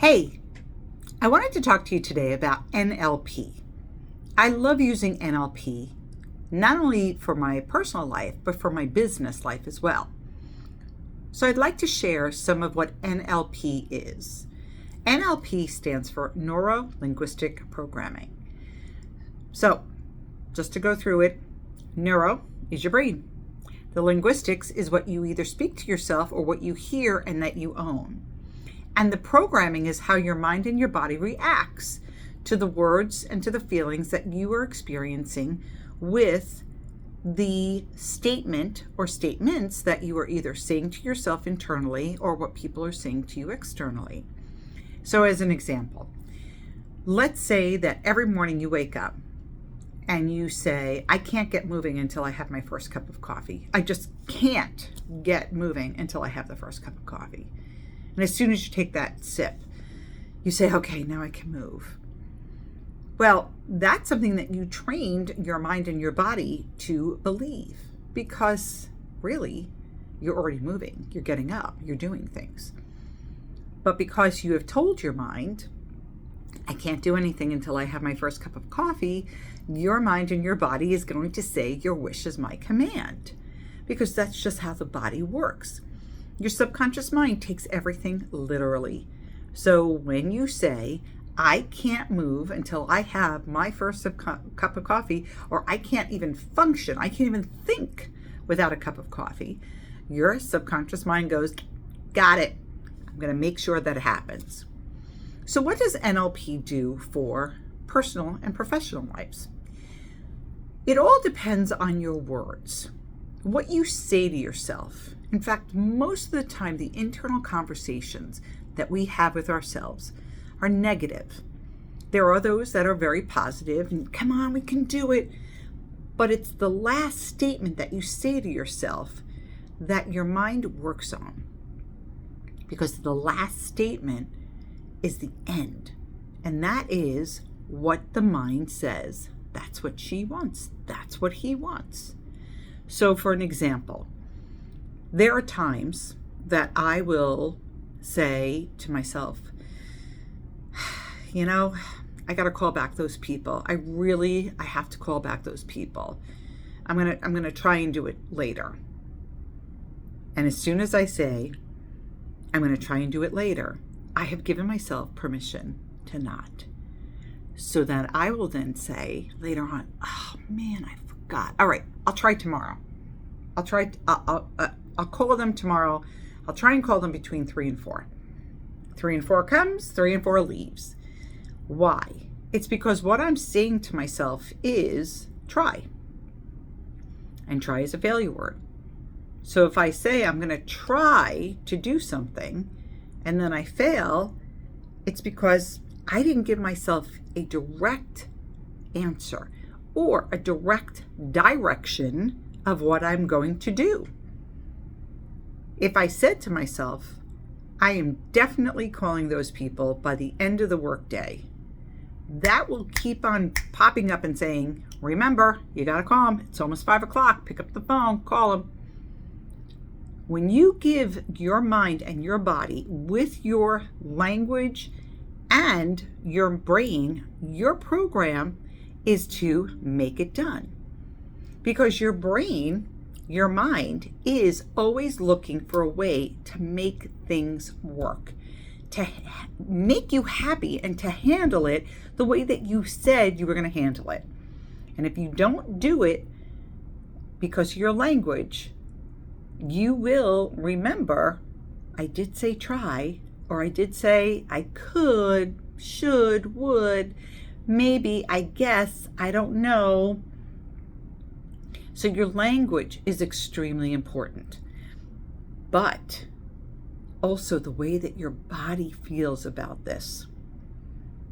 Hey, I wanted to talk to you today about NLP. I love using NLP, not only for my personal life, but for my business life as well. So I'd like to share some of what NLP is. NLP stands for Neuro-Linguistic-Programming. So just to go through it, neuro is your brain. The linguistics is what you either speak to yourself or what you hear and that you own. And the programming is how your mind and your body reacts to the words and to the feelings that you are experiencing with the statement or statements that you are either saying to yourself internally or what people are saying to you externally. So as an example, let's say that every morning you wake up and you say, I can't get moving until I have my first cup of coffee. I just can't get moving until I have the first cup of coffee. And as soon as you take that sip, you say, okay, now I can move. Well, that's something that you trained your mind and your body to believe because really you're already moving, you're getting up, you're doing things. But because you have told your mind, I can't do anything until I have my first cup of coffee, your mind and your body is going to say your wish is my command because that's just how the body works. Your subconscious mind takes everything literally. So when you say, I can't move until I have my first cup of coffee, or I can't even function, I can't even think without a cup of coffee, your subconscious mind goes, got it. I'm going to make sure that it happens. So what does NLP do for personal and professional lives? It all depends on your words, what you say to yourself. In fact, most of the time, the internal conversations that we have with ourselves are negative. There are those that are very positive and come on, we can do it. But it's the last statement that you say to yourself that your mind works on. Because the last statement is the end. And that is what the mind says. That's what she wants. That's what he wants. So for an example, there are times that I will say to myself, I got to call back those people. I have to call back those people. I'm going to try and do it later. And as soon as I say, I'm going to try and do it later, I have given myself permission to not. So that I will then say later on, oh man, I forgot. All right, I'll try tomorrow. I'll call them tomorrow. I'll try and call them between 3 and 4. 3 and 4 comes, 3 and 4 leaves. Why? It's because what I'm saying to myself is try. And try is a failure word. So if I say I'm going to try to do something and then I fail, it's because I didn't give myself a direct answer or a direct direction of what I'm going to do. If I said to myself, I am definitely calling those people by the end of the workday, that will keep on popping up and saying, remember, you got to call them. It's almost 5 o'clock. Pick up the phone, call them. When you give your mind and your body with your language and your brain, your program is to make it done. Because your brain, your mind is always looking for a way to make things work, to make you happy and to handle it the way that you said you were going to handle it. And if you don't do it because of your language, you will remember, I did say try, or I did say I could, should, would, maybe, I guess, I don't know. So your language is extremely important, but also the way that your body feels about this.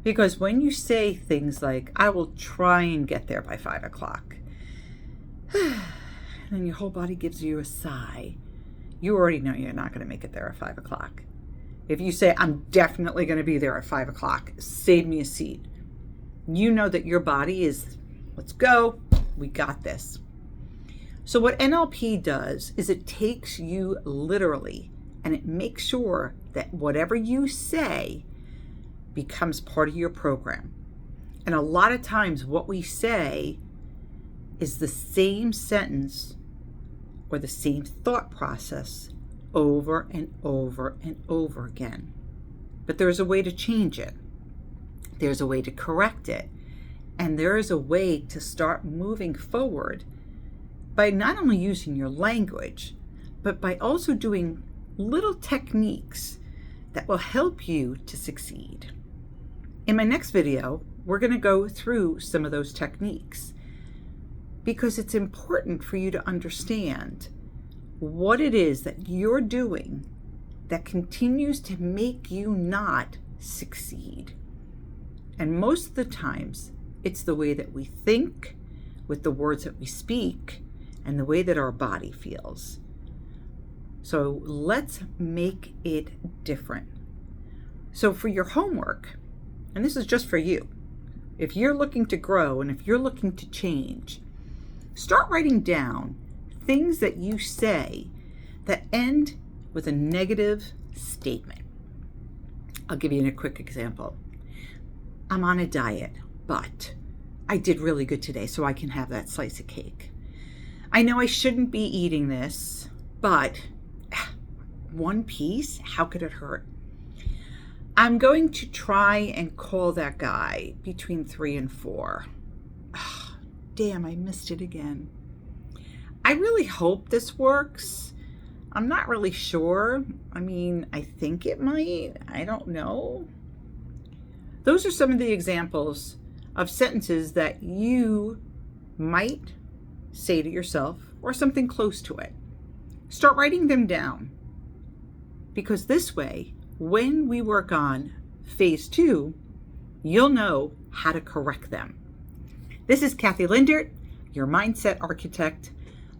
Because when you say things like, I will try and get there by 5 o'clock, and your whole body gives you a sigh, you already know you're not going to make it there at 5 o'clock. If you say, I'm definitely going to be there at 5 o'clock, save me a seat, you know that your body is, let's go, we got this. So what NLP does is it takes you literally and it makes sure that whatever you say becomes part of your program. And a lot of times what we say is the same sentence or the same thought process over and over and over again. But there's a way to change it. There's a way to correct it. And there is a way to start moving forward by not only using your language, but by also doing little techniques that will help you to succeed. In my next video, we're going to go through some of those techniques because it's important for you to understand what it is that you're doing that continues to make you not succeed. And most of the times, it's the way that we think, with the words that we speak, and the way that our body feels. So let's make it different. So for your homework, and this is just for you, if you're looking to grow and if you're looking to change, start writing down things that you say that end with a negative statement. I'll give you a quick example. I'm on a diet, but I did really good today, so I can have that slice of cake. I know I shouldn't be eating this, but one piece, how could it hurt? I'm going to try and call that guy between 3 and 4. Damn, I missed it again. I really hope this works. I'm not really sure. I mean, I think it might. I don't know. Those are some of the examples of sentences that you might say to yourself or something close to it. Start writing them down, because this way, when we work on phase 2, you'll know how to correct them. This is Kathy Lindert, your mindset architect,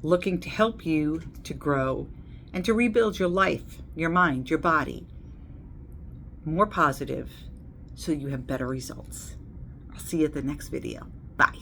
looking to help you to grow and to rebuild your life, your mind, your body, more positive, so you have better results. I'll see you at the next video. Bye.